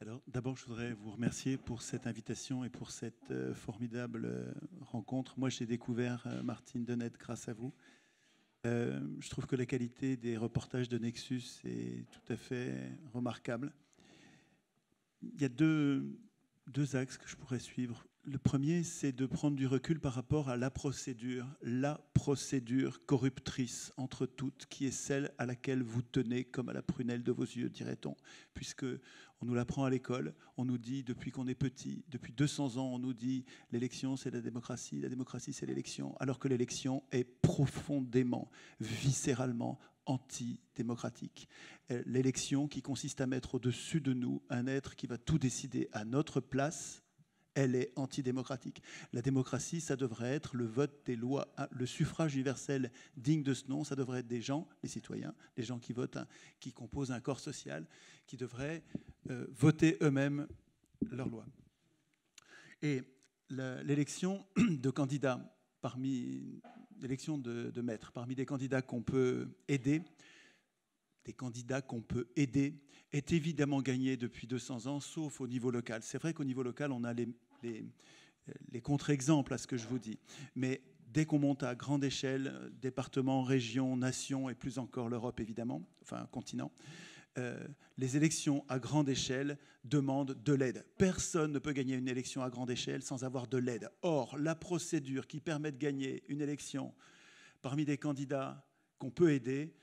Alors, d'abord, je voudrais vous remercier pour cette invitation et pour cette formidable rencontre. Moi, j'ai découvert Martine Denette grâce à vous. Je trouve que la qualité des reportages de Nexus est tout à fait remarquable. Il y a deux axes que je pourrais suivre. Le premier, c'est de prendre du recul par rapport à la procédure corruptrice entre toutes, qui est celle à laquelle vous tenez comme à la prunelle de vos yeux, dirait-on, puisque on nous l'apprend à l'école, on nous dit depuis qu'on est petit, depuis 200 ans, on nous dit l'élection c'est la démocratie c'est l'élection, alors que l'élection est profondément, viscéralement antidémocratique. L'élection qui consiste à mettre au-dessus de nous un être qui va tout décider à notre place, elle est antidémocratique. La démocratie, ça devrait être le vote des lois, le suffrage universel digne de ce nom, ça devrait être des gens, les citoyens, les gens qui votent, qui composent un corps social, qui devraient voter eux-mêmes leurs lois. Et l'élection de candidats, l'élection de maîtres, parmi les candidats qu'on peut aider, est évidemment gagnée depuis 200 ans, sauf au niveau local. C'est vrai qu'au niveau local, on a les contre-exemples à ce que je vous dis. Mais dès qu'on monte à grande échelle, département, région, nation, et plus encore l'Europe, évidemment, enfin continent, les élections à grande échelle demandent de l'aide. Personne ne peut gagner une élection à grande échelle sans avoir de l'aide. Or, la procédure qui permet de gagner une élection parmi des candidats qu'on peut aider,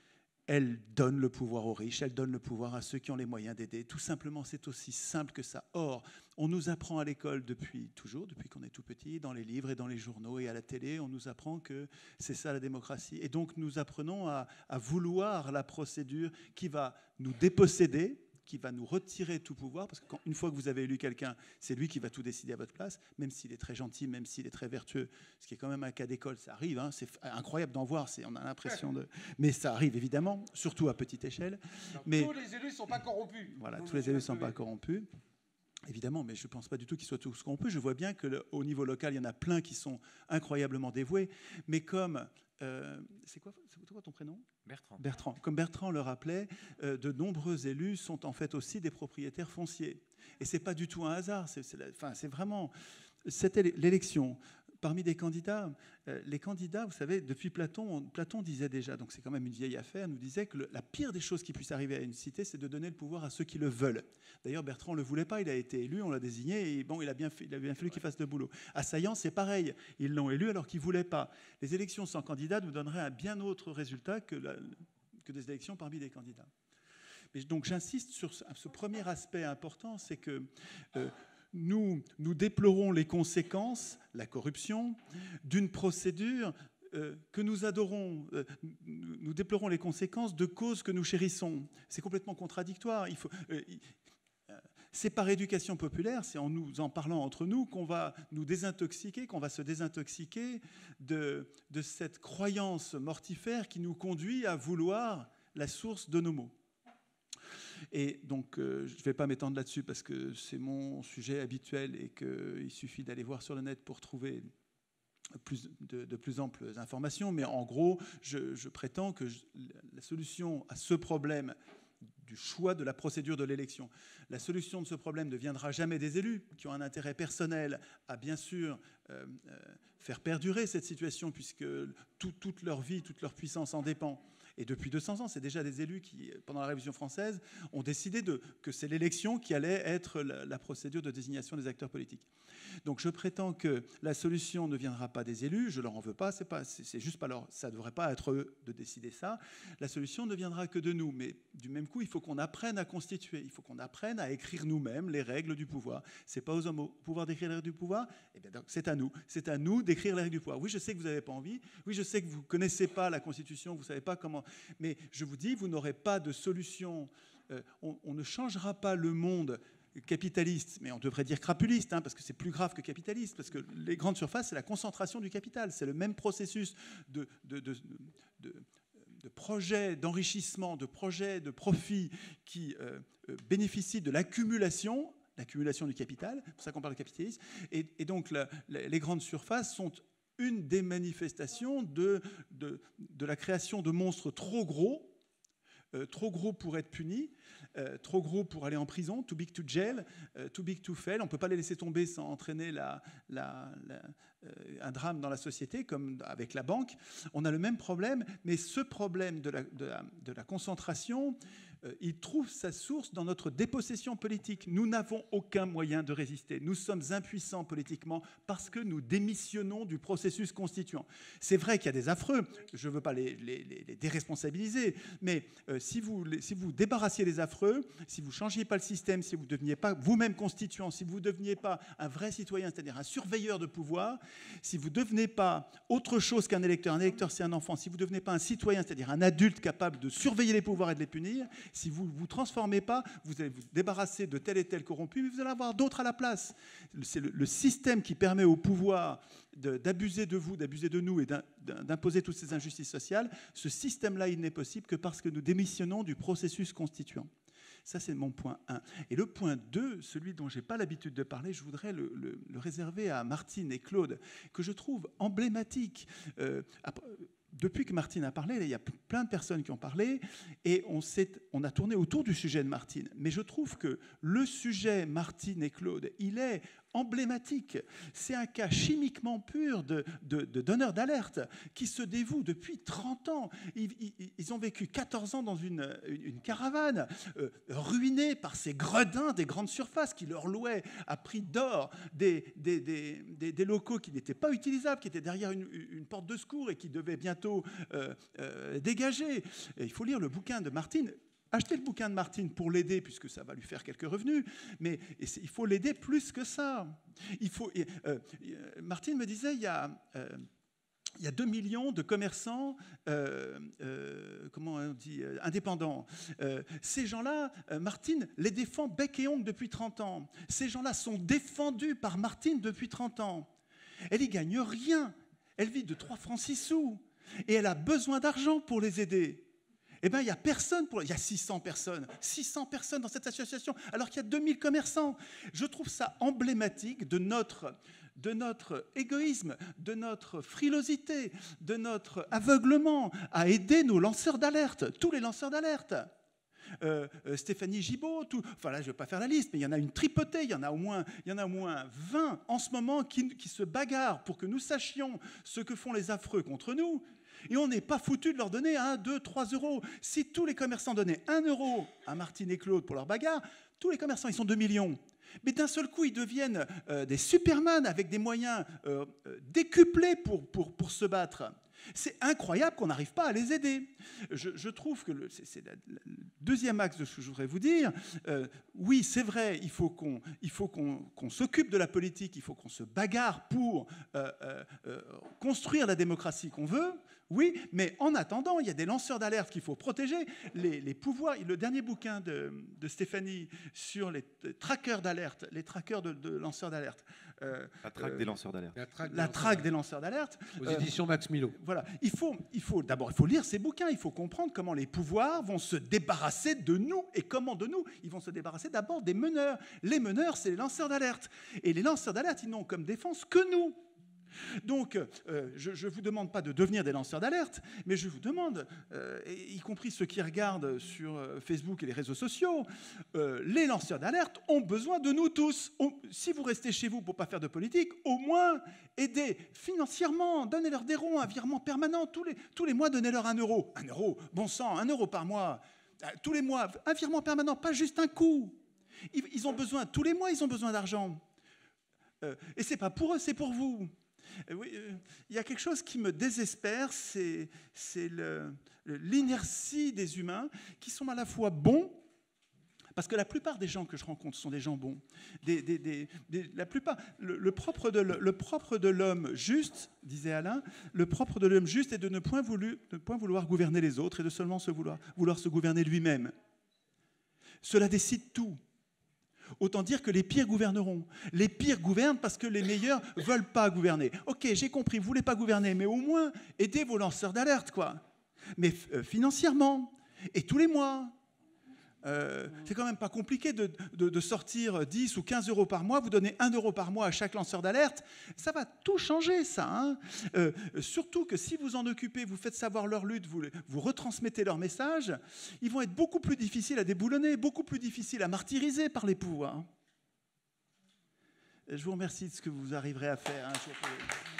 elle donne le pouvoir aux riches, elle donne le pouvoir à ceux qui ont les moyens d'aider. Tout simplement, c'est aussi simple que ça. Or, on nous apprend à l'école depuis toujours, depuis qu'on est tout petit, dans les livres et dans les journaux et à la télé, on nous apprend que c'est ça la démocratie. Et donc, nous apprenons à vouloir la procédure qui va nous déposséder, qui va nous retirer tout pouvoir, parce qu'une fois que vous avez élu quelqu'un, c'est lui qui va tout décider à votre place, même s'il est très gentil, même s'il est très vertueux, ce qui est quand même un cas d'école, ça arrive, hein, c'est incroyable d'en voir, on a l'impression de... Mais ça arrive évidemment, surtout à petite échelle. Mais tous les élus ne sont pas corrompus. Voilà, tous les élus ne sont pas corrompus. Évidemment, mais je ne pense pas du tout qu'ils soient tous corrompus. Je vois bien qu'au niveau local, il y en a plein qui sont incroyablement dévoués. Mais comme... c'est quoi ton prénom ? Bertrand. Comme Bertrand le rappelait, de nombreux élus sont en fait aussi des propriétaires fonciers. Et ce n'est pas du tout un hasard. C'est vraiment... C'était l'élection. Parmi les candidats, vous savez, depuis Platon disait déjà, donc c'est quand même une vieille affaire, nous disait que la pire des choses qui puisse arriver à une cité, c'est de donner le pouvoir à ceux qui le veulent. D'ailleurs, Bertrand ne le voulait pas, il a été élu, on l'a désigné, et bon, il a bien fallu qu'il fasse le boulot. À Saillant, c'est pareil, ils l'ont élu alors qu'ils ne voulaient pas. Les élections sans candidat nous donneraient un bien autre résultat que des élections parmi des candidats. Mais donc j'insiste sur ce premier aspect important, c'est que... Nous déplorons les conséquences, la corruption, d'une procédure que nous adorons. Nous déplorons les conséquences de causes que nous chérissons. C'est complètement contradictoire. C'est par éducation populaire, c'est en nous en parlant entre nous qu'on va nous désintoxiquer, qu'on va se désintoxiquer de cette croyance mortifère qui nous conduit à vouloir la source de nos maux. Et donc, je ne vais pas m'étendre là-dessus parce que c'est mon sujet habituel et qu'il suffit d'aller voir sur le net pour trouver de plus amples informations. Mais en gros, je prétends que la solution à ce problème du choix de la procédure de l'élection, la solution de ce problème ne viendra jamais des élus qui ont un intérêt personnel à bien sûr faire perdurer cette situation puisque toute leur vie, toute leur puissance en dépend. Et depuis 200 ans, c'est déjà des élus qui, pendant la Révolution française, ont décidé que c'est l'élection qui allait être la procédure de désignation des acteurs politiques. Donc je prétends que la solution ne viendra pas des élus, je ne leur en veux pas, c'est juste pas ça ne devrait pas être eux de décider ça. La solution ne viendra que de nous, mais du même coup, il faut qu'on apprenne à constituer, il faut qu'on apprenne à écrire nous-mêmes les règles du pouvoir. C'est pas aux hommes au pouvoir d'écrire les règles du pouvoir, eh bien, donc, c'est à nous d'écrire les règles du pouvoir. Oui, je sais que vous n'avez pas envie, oui, je sais que vous ne connaissez pas la Constitution, vous ne savez pas comment, mais je vous dis, vous n'aurez pas de solution, on ne changera pas le monde capitaliste, mais on devrait dire crapuliste, parce que c'est plus grave que capitaliste, parce que les grandes surfaces, c'est la concentration du capital, c'est le même processus de projets d'enrichissement, de projets de profit qui bénéficient de l'accumulation du capital, c'est pour ça qu'on parle de capitalisme, et donc les grandes surfaces sont une des manifestations de la création de monstres trop gros trop gros pour être puni, trop gros pour aller en prison, too big to jail, too big to fail. On ne peut pas les laisser tomber sans entraîner un drame dans la société, comme avec la banque. On a le même problème, mais ce problème de la concentration, il trouve sa source dans notre dépossession politique. Nous n'avons aucun moyen de résister. Nous sommes impuissants politiquement parce que nous démissionnons du processus constituant. C'est vrai qu'il y a des affreux, je ne veux pas les déresponsabiliser, mais si vous débarrassiez les affreux, si vous ne changiez pas le système, si vous ne deveniez pas vous-même constituant, si vous ne deveniez pas un vrai citoyen, c'est-à-dire un surveilleur de pouvoir, si vous ne devenez pas autre chose qu'un électeur c'est un enfant, si vous ne devenez pas un citoyen, c'est-à-dire un adulte capable de surveiller les pouvoirs et de les punir, si vous ne vous transformez pas, vous allez vous débarrasser de tel et tel corrompu, mais vous allez avoir d'autres à la place. C'est le système qui permet au pouvoir d'abuser de vous, d'abuser de nous et d'imposer toutes ces injustices sociales. Ce système-là, il n'est possible que parce que nous démissionnons du processus constituant. Ça, c'est mon point 1. Et le point 2, celui dont je n'ai pas l'habitude de parler, je voudrais le réserver à Martine et Claude, que je trouve emblématique. Depuis que Martine a parlé, il y a plein de personnes qui ont parlé, et on a tourné autour du sujet de Martine. Mais je trouve que le sujet Martine et Claude, il est emblématique. C'est un cas chimiquement pur de donneurs d'alerte qui se dévouent depuis 30 ans. Ils ont vécu 14 ans dans une caravane, ruinés par ces gredins des grandes surfaces qui leur louaient à prix d'or des locaux qui n'étaient pas utilisables, qui étaient derrière une porte de secours et qui devaient bientôt dégager. Et il faut lire le bouquin de Martine. Achetez le bouquin de Martine pour l'aider, puisque ça va lui faire quelques revenus, mais il faut l'aider plus que ça. Martine me disait, il y a 2 millions de commerçants comment on dit, indépendants. Ces gens-là, Martine les défend bec et ongle depuis 30 ans. Ces gens-là sont défendus par Martine depuis 30 ans. Elle n'y gagne rien. Elle vit de 3 francs 6 sous. Et elle a besoin d'argent pour les aider. Eh bien, il y a personne il y a 600 personnes dans cette association, alors qu'il y a 2000 commerçants. Je trouve ça emblématique de notre égoïsme, de notre frilosité, de notre aveuglement à aider nos lanceurs d'alerte, tous les lanceurs d'alerte. Stéphanie Gibault, enfin là je ne vais pas faire la liste, mais il y en a une tripotée, il y en a au moins 20 en ce moment qui se bagarrent pour que nous sachions ce que font les affreux contre nous. Et on n'est pas foutu de leur donner 1, 2, 3 euros. Si tous les commerçants donnaient 1 euro à Martine et Claude pour leur bagarre, tous les commerçants, ils sont 2 millions. Mais d'un seul coup, ils deviennent des superman avec des moyens décuplés pour se battre. C'est incroyable qu'on n'arrive pas à les aider. Je trouve que c'est le deuxième axe de ce que je voudrais vous dire. Oui, c'est vrai, il faut qu'on s'occupe de la politique, il faut qu'on se bagarre pour construire la démocratie qu'on veut. Oui, mais en attendant, il y a des lanceurs d'alerte qu'il faut protéger. Les pouvoirs, le dernier bouquin de Stéphanie sur les trackers d'alerte, les trackers de lanceurs d'alerte. La traque des lanceurs d'alerte. La traque des lanceurs d'alerte. Aux éditions Max Milo. Voilà. D'abord, il faut lire ces bouquins. Il faut comprendre comment les pouvoirs vont se débarrasser de nous. Et comment de nous? Ils vont se débarrasser d'abord des meneurs. Les meneurs, c'est les lanceurs d'alerte. Et les lanceurs d'alerte, ils n'ont comme défense que nous. Donc, je ne vous demande pas de devenir des lanceurs d'alerte, mais je vous demande, y compris ceux qui regardent sur Facebook et les réseaux sociaux, les lanceurs d'alerte ont besoin de nous tous. Si vous restez chez vous pour ne pas faire de politique, au moins aidez financièrement, donnez-leur des ronds, un virement permanent, tous les mois, donnez-leur 1 euro. 1 euro, bon sang, 1 euro par mois, tous les mois, un virement permanent, pas juste un coup. Ils ont besoin, tous les mois, ils ont besoin d'argent. Et ce n'est pas pour eux, c'est pour vous. Oui, il y a quelque chose qui me désespère, c'est l'inertie des humains qui sont à la fois bons, parce que la plupart des gens que je rencontre sont des gens bons. La plupart, le propre de l'homme juste, disait Alain, le propre de l'homme juste est de ne point vouloir gouverner les autres et de seulement vouloir se gouverner lui-même. Cela décide tout. Autant dire que les pires gouverneront. Les pires gouvernent parce que les meilleurs ne veulent pas gouverner. Ok, j'ai compris, vous ne voulez pas gouverner, mais au moins aidez vos lanceurs d'alerte, quoi. Mais financièrement, et tous les mois. C'est quand même pas compliqué de sortir 10 ou 15 euros par mois, vous donnez 1 euro par mois à chaque lanceur d'alerte, ça va tout changer ça. Hein. Surtout que si vous en occupez, vous faites savoir leur lutte, vous retransmettez leur message, ils vont être beaucoup plus difficiles à déboulonner, beaucoup plus difficiles à martyriser par les pouvoirs. Je vous remercie de ce que vous arriverez à faire. Hein.